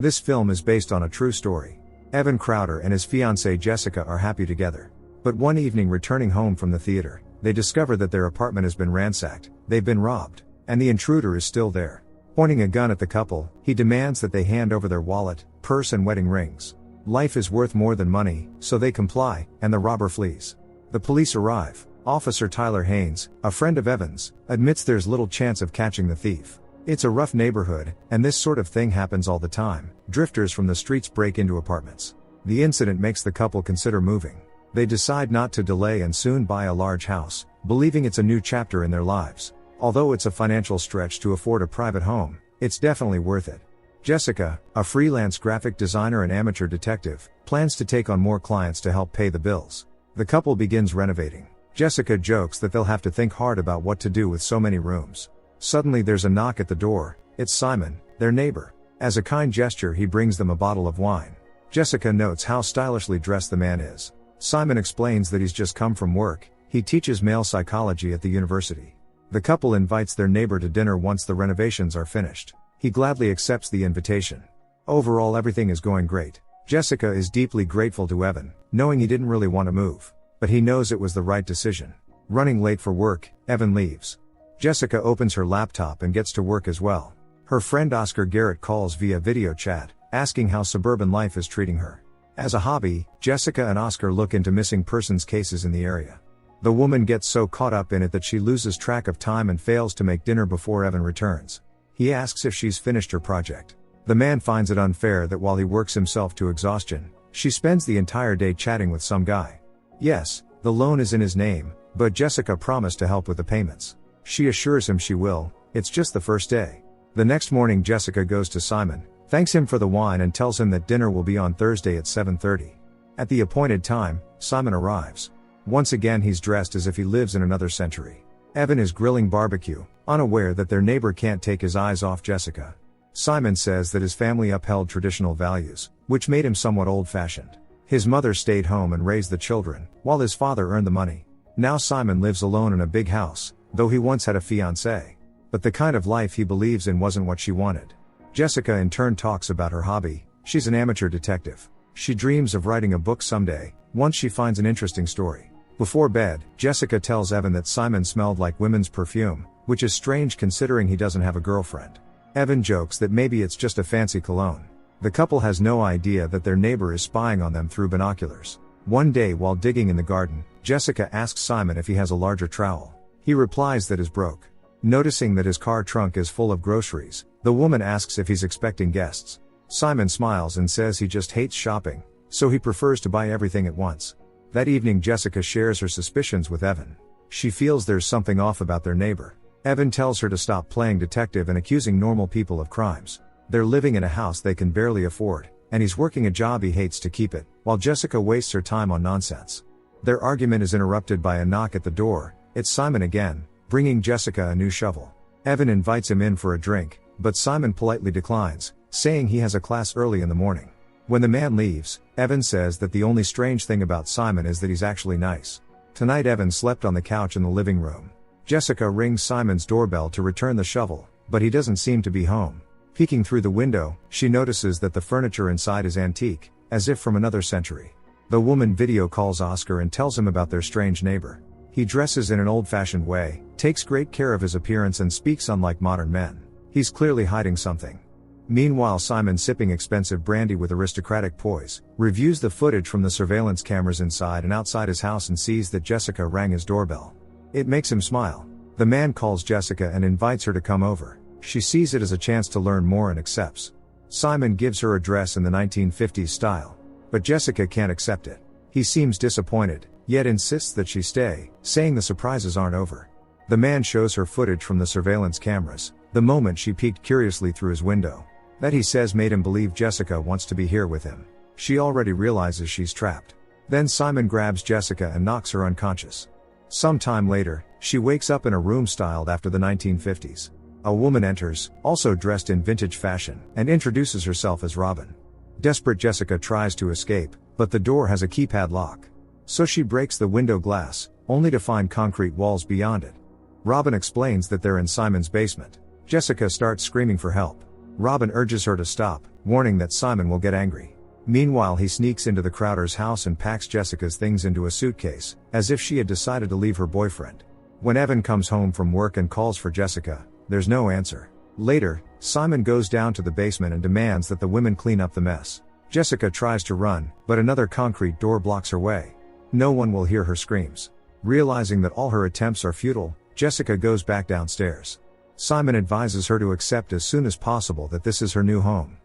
This film is based on a true story. Evan Crowder and his fiancée Jessica are happy together. But one evening, returning home from the theater, they discover that their apartment has been ransacked, they've been robbed, and the intruder is still there. Pointing a gun at the couple, he demands that they hand over their wallet, purse and wedding rings. Life is worth more than money, so they comply, and the robber flees. The police arrive. Officer Tyler Haynes, a friend of Evan's, admits there's little chance of catching the thief. It's a rough neighborhood, and this sort of thing happens all the time. Drifters from the streets break into apartments. The incident makes the couple consider moving. They decide not to delay and soon buy a large house, believing it's a new chapter in their lives. Although it's a financial stretch to afford a private home, it's definitely worth it. Jessica, a freelance graphic designer and amateur detective, plans to take on more clients to help pay the bills. The couple begins renovating. Jessica jokes that they'll have to think hard about what to do with so many rooms. Suddenly there's a knock at the door. It's Simon, their neighbor. As a kind gesture, he brings them a bottle of wine. Jessica notes how stylishly dressed the man is. Simon explains that he's just come from work. He teaches male psychology at the university. The couple invites their neighbor to dinner once the renovations are finished. He gladly accepts the invitation. Overall, everything is going great. Jessica is deeply grateful to Evan, knowing he didn't really want to move. But he knows it was the right decision. Running late for work, Evan leaves. Jessica opens her laptop and gets to work as well. Her friend Oscar Garrett calls via video chat, asking how suburban life is treating her. As a hobby, Jessica and Oscar look into missing persons cases in the area. The woman gets so caught up in it that she loses track of time and fails to make dinner before Evan returns. He asks if she's finished her project. The man finds it unfair that while he works himself to exhaustion, she spends the entire day chatting with some guy. Yes, the loan is in his name, but Jessica promised to help with the payments. She assures him she will. It's just the first day. The next morning, Jessica goes to Simon, thanks him for the wine and tells him that dinner will be on Thursday at 7:30. At the appointed time, Simon arrives. Once again, he's dressed as if he lives in another century. Evan is grilling barbecue, unaware that their neighbor can't take his eyes off Jessica. Simon says that his family upheld traditional values, which made him somewhat old-fashioned. His mother stayed home and raised the children, while his father earned the money. Now Simon lives alone in a big house, though he once had a fiancée. But the kind of life he believes in wasn't what she wanted. Jessica in turn talks about her hobby. She's an amateur detective. She dreams of writing a book someday, once she finds an interesting story. Before bed, Jessica tells Evan that Simon smelled like women's perfume, which is strange considering he doesn't have a girlfriend. Evan jokes that maybe it's just a fancy cologne. The couple has no idea that their neighbor is spying on them through binoculars. One day while digging in the garden, Jessica asks Simon if he has a larger trowel. He replies that is broke. Noticing that his car trunk is full of groceries, the woman asks if he's expecting guests. Simon smiles and says he just hates shopping, so he prefers to buy everything at once. That evening, Jessica shares her suspicions with Evan. She feels there's something off about their neighbor. Evan tells her to stop playing detective and accusing normal people of crimes. They're living in a house they can barely afford, and he's working a job he hates to keep it, while Jessica wastes her time on nonsense. Their argument is interrupted by a knock at the door. It's Simon again, bringing Jessica a new shovel. Evan invites him in for a drink, but Simon politely declines, saying he has a class early in the morning. When the man leaves, Evan says that the only strange thing about Simon is that he's actually nice. Tonight Evan slept on the couch in the living room. Jessica rings Simon's doorbell to return the shovel, but he doesn't seem to be home. Peeking through the window, she notices that the furniture inside is antique, as if from another century. The woman video calls Oscar and tells him about their strange neighbor. He dresses in an old-fashioned way, takes great care of his appearance and speaks unlike modern men. He's clearly hiding something. Meanwhile, Simon, sipping expensive brandy with aristocratic poise, reviews the footage from the surveillance cameras inside and outside his house and sees that Jessica rang his doorbell. It makes him smile. The man calls Jessica and invites her to come over. She sees it as a chance to learn more and accepts. Simon gives her a dress in the 1950s style. But Jessica can't accept it. He seems disappointed, yet insists that she stay, saying the surprises aren't over. The man shows her footage from the surveillance cameras, the moment she peeked curiously through his window. That, he says, made him believe Jessica wants to be here with him. She already realizes she's trapped. Then Simon grabs Jessica and knocks her unconscious. Some time later, she wakes up in a room styled after the 1950s. A woman enters, also dressed in vintage fashion, and introduces herself as Robin. Desperate, Jessica tries to escape, but the door has a keypad lock. So she breaks the window glass, only to find concrete walls beyond it. Robin explains that they're in Simon's basement. Jessica starts screaming for help. Robin urges her to stop, warning that Simon will get angry. Meanwhile, he sneaks into the Crowders' house and packs Jessica's things into a suitcase, as if she had decided to leave her boyfriend. When Evan comes home from work and calls for Jessica, there's no answer. Later, Simon goes down to the basement and demands that the women clean up the mess. Jessica tries to run, but another concrete door blocks her way. No one will hear her screams. Realizing that all her attempts are futile, Jessica goes back downstairs. Simon advises her to accept as soon as possible that this is her new home.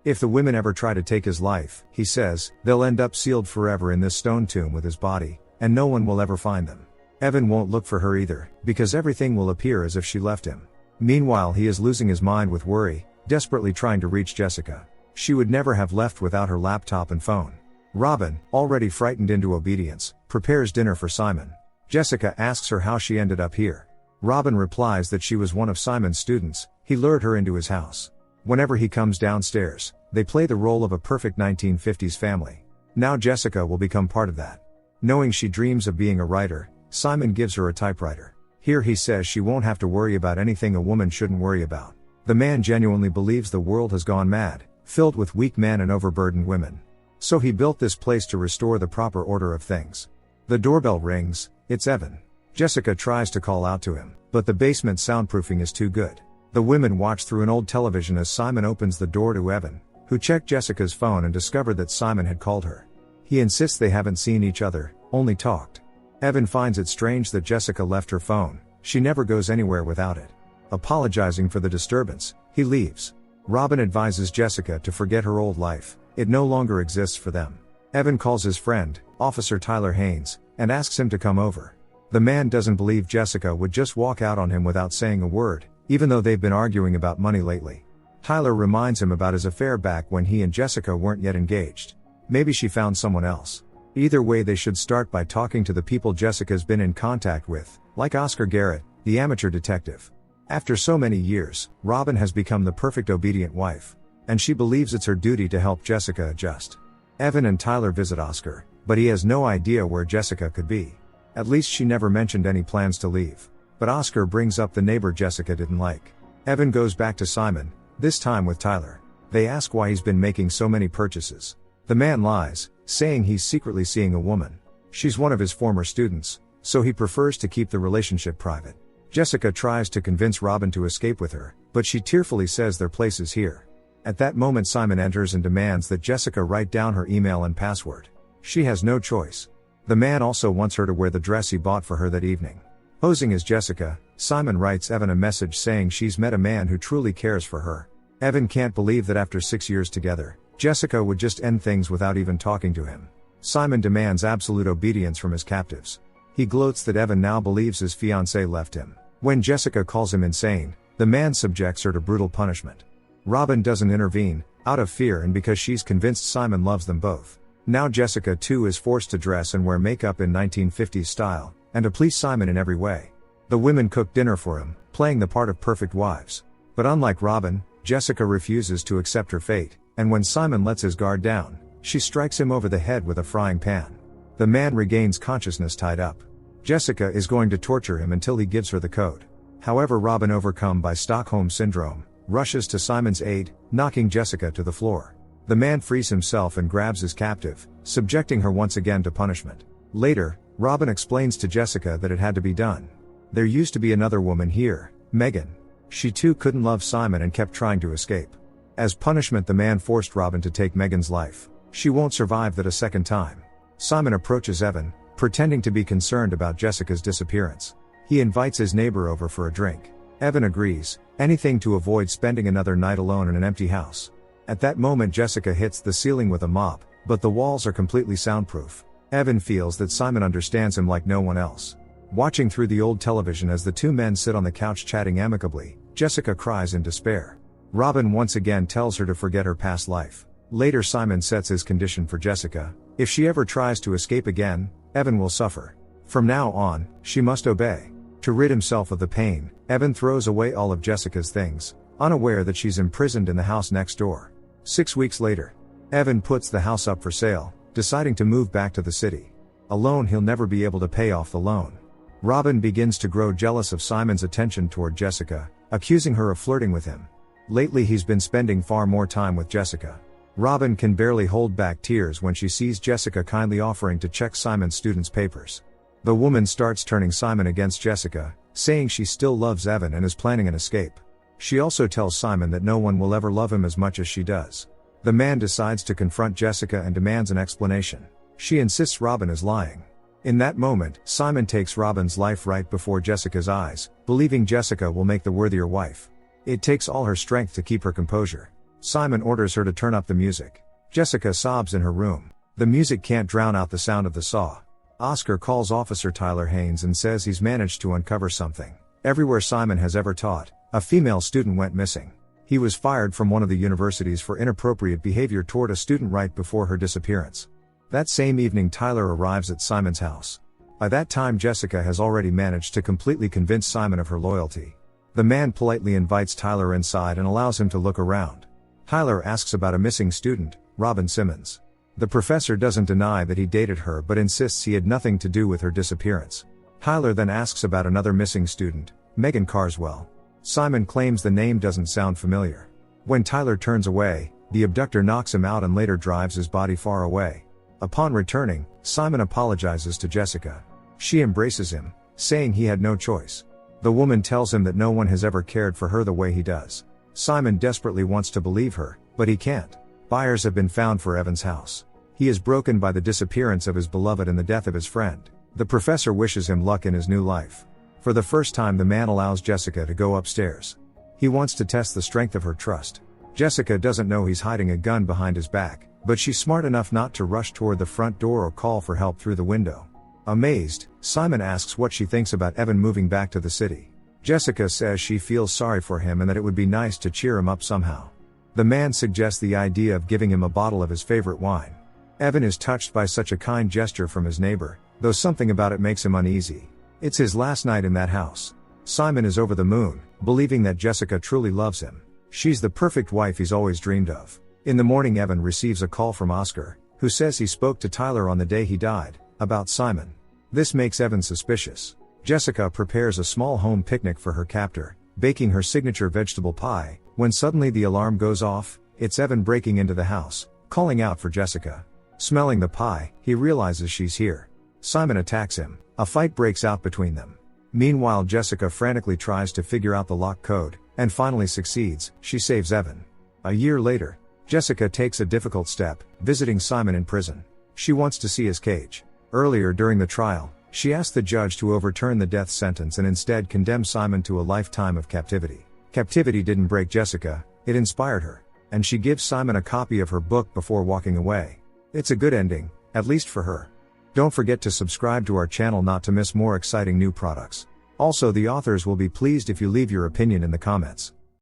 If the women ever try to take his life, he says, they'll end up sealed forever in this stone tomb with his body, and no one will ever find them. Evan won't look for her either, because everything will appear as if she left him. Meanwhile, he is losing his mind with worry, desperately trying to reach Jessica. She would never have left without her laptop and phone. Robin, already frightened into obedience, prepares dinner for Simon. Jessica asks her how she ended up here. Robin replies that she was one of Simon's students. He lured her into his house. Whenever he comes downstairs, they play the role of a perfect 1950s family. Now Jessica will become part of that. Knowing she dreams of being a writer, Simon gives her a typewriter. Here he says she won't have to worry about anything a woman shouldn't worry about. The man genuinely believes the world has gone mad, filled with weak men and overburdened women. So he built this place to restore the proper order of things. The doorbell rings. It's Evan. Jessica tries to call out to him, but the basement soundproofing is too good. The women watch through an old television as Simon opens the door to Evan, who checked Jessica's phone and discovered that Simon had called her. He insists they haven't seen each other, only talked. Evan finds it strange that Jessica left her phone. She never goes anywhere without it. Apologizing for the disturbance, he leaves. Robin advises Jessica to forget her old life. It no longer exists for them. Evan calls his friend, Officer Tyler Haynes, and asks him to come over. The man doesn't believe Jessica would just walk out on him without saying a word, even though they've been arguing about money lately. Tyler reminds him about his affair back when he and Jessica weren't yet engaged. Maybe she found someone else. Either way, they should start by talking to the people Jessica's been in contact with, like Oscar Garrett, the amateur detective. After so many years, Robin has become the perfect obedient wife, and she believes it's her duty to help Jessica adjust. Evan and Tyler visit Oscar, but he has no idea where Jessica could be. At least she never mentioned any plans to leave. But Oscar brings up the neighbor Jessica didn't like. Evan goes back to Simon, this time with Tyler. They ask why he's been making so many purchases. The man lies, saying he's secretly seeing a woman. She's one of his former students, so he prefers to keep the relationship private. Jessica tries to convince Robin to escape with her, but she tearfully says their place is here. At that moment, Simon enters and demands that Jessica write down her email and password. She has no choice. The man also wants her to wear the dress he bought for her that evening. Posing as Jessica, Simon writes Evan a message saying she's met a man who truly cares for her. Evan can't believe that after 6 years together, Jessica would just end things without even talking to him. Simon demands absolute obedience from his captives. He gloats that Evan now believes his fiancée left him. When Jessica calls him insane, the man subjects her to brutal punishment. Robin doesn't intervene, out of fear and because she's convinced Simon loves them both. Now Jessica too is forced to dress and wear makeup in 1950s style, and to please Simon in every way. The women cook dinner for him, playing the part of perfect wives. But unlike Robin, Jessica refuses to accept her fate, and when Simon lets his guard down, she strikes him over the head with a frying pan. The man regains consciousness tied up. Jessica is going to torture him until he gives her the code. However, Robin, overcome by Stockholm Syndrome, rushes to Simon's aid, knocking Jessica to the floor. The man frees himself and grabs his captive, subjecting her once again to punishment. Later, Robin explains to Jessica that it had to be done. There used to be another woman here, Megan. She too couldn't love Simon and kept trying to escape. As punishment, the man forced Robin to take Megan's life. She won't survive that a second time. Simon approaches Evan, pretending to be concerned about Jessica's disappearance. He invites his neighbor over for a drink. Evan agrees, anything to avoid spending another night alone in an empty house. At that moment, Jessica hits the ceiling with a mop, but the walls are completely soundproof. Evan feels that Simon understands him like no one else. Watching through the old television as the two men sit on the couch chatting amicably, Jessica cries in despair. Robin once again tells her to forget her past life. Later, Simon sets his condition for Jessica. If she ever tries to escape again, Evan will suffer. From now on, she must obey. To rid himself of the pain, Evan throws away all of Jessica's things, unaware that she's imprisoned in the house next door. 6 weeks later, Evan puts the house up for sale, deciding to move back to the city. Alone, he'll never be able to pay off the loan. Robin begins to grow jealous of Simon's attention toward Jessica, accusing her of flirting with him. Lately he's been spending far more time with Jessica. Robin can barely hold back tears when she sees Jessica kindly offering to check Simon's students' papers. The woman starts turning Simon against Jessica, saying she still loves Evan and is planning an escape. She also tells Simon that no one will ever love him as much as she does. The man decides to confront Jessica and demands an explanation. She insists Robin is lying. In that moment, Simon takes Robin's life right before Jessica's eyes, believing Jessica will make the worthier wife. It takes all her strength to keep her composure. Simon orders her to turn up the music. Jessica sobs in her room. The music can't drown out the sound of the saw. Oscar calls Officer Tyler Haynes and says he's managed to uncover something. Everywhere Simon has ever taught, a female student went missing. He was fired from one of the universities for inappropriate behavior toward a student right before her disappearance. That same evening Tyler arrives at Simon's house. By that time Jessica has already managed to completely convince Simon of her loyalty. The man politely invites Tyler inside and allows him to look around. Tyler asks about a missing student, Robin Simmons. The professor doesn't deny that he dated her but insists he had nothing to do with her disappearance. Tyler then asks about another missing student, Megan Carswell. Simon claims the name doesn't sound familiar. When Tyler turns away, the abductor knocks him out and later drives his body far away. Upon returning, Simon apologizes to Jessica. She embraces him, saying he had no choice. The woman tells him that no one has ever cared for her the way he does. Simon desperately wants to believe her, but he can't. Buyers have been found for Evan's house. He is broken by the disappearance of his beloved and the death of his friend. The professor wishes him luck in his new life. For the first time the man allows Jessica to go upstairs. He wants to test the strength of her trust. Jessica doesn't know he's hiding a gun behind his back, but she's smart enough not to rush toward the front door or call for help through the window. Amazed, Simon asks what she thinks about Evan moving back to the city. Jessica says she feels sorry for him and that it would be nice to cheer him up somehow. The man suggests the idea of giving him a bottle of his favorite wine. Evan is touched by such a kind gesture from his neighbor, though something about it makes him uneasy. It's his last night in that house. Simon is over the moon, believing that Jessica truly loves him. She's the perfect wife he's always dreamed of. In the morning Evan receives a call from Oscar, who says he spoke to Tyler on the day he died, about Simon. This makes Evan suspicious. Jessica prepares a small home picnic for her captor, baking her signature vegetable pie, when suddenly the alarm goes off. It's Evan breaking into the house, calling out for Jessica. Smelling the pie, he realizes she's here. Simon attacks him. A fight breaks out between them. Meanwhile Jessica frantically tries to figure out the lock code, and finally succeeds. She saves Evan. A year later, Jessica takes a difficult step, visiting Simon in prison. She wants to see his cage. Earlier during the trial, she asked the judge to overturn the death sentence and instead condemn Simon to a lifetime of captivity. Captivity didn't break Jessica, it inspired her, and she gives Simon a copy of her book before walking away. It's a good ending, at least for her. Don't forget to subscribe to our channel not to miss more exciting new products. Also, the authors will be pleased if you leave your opinion in the comments.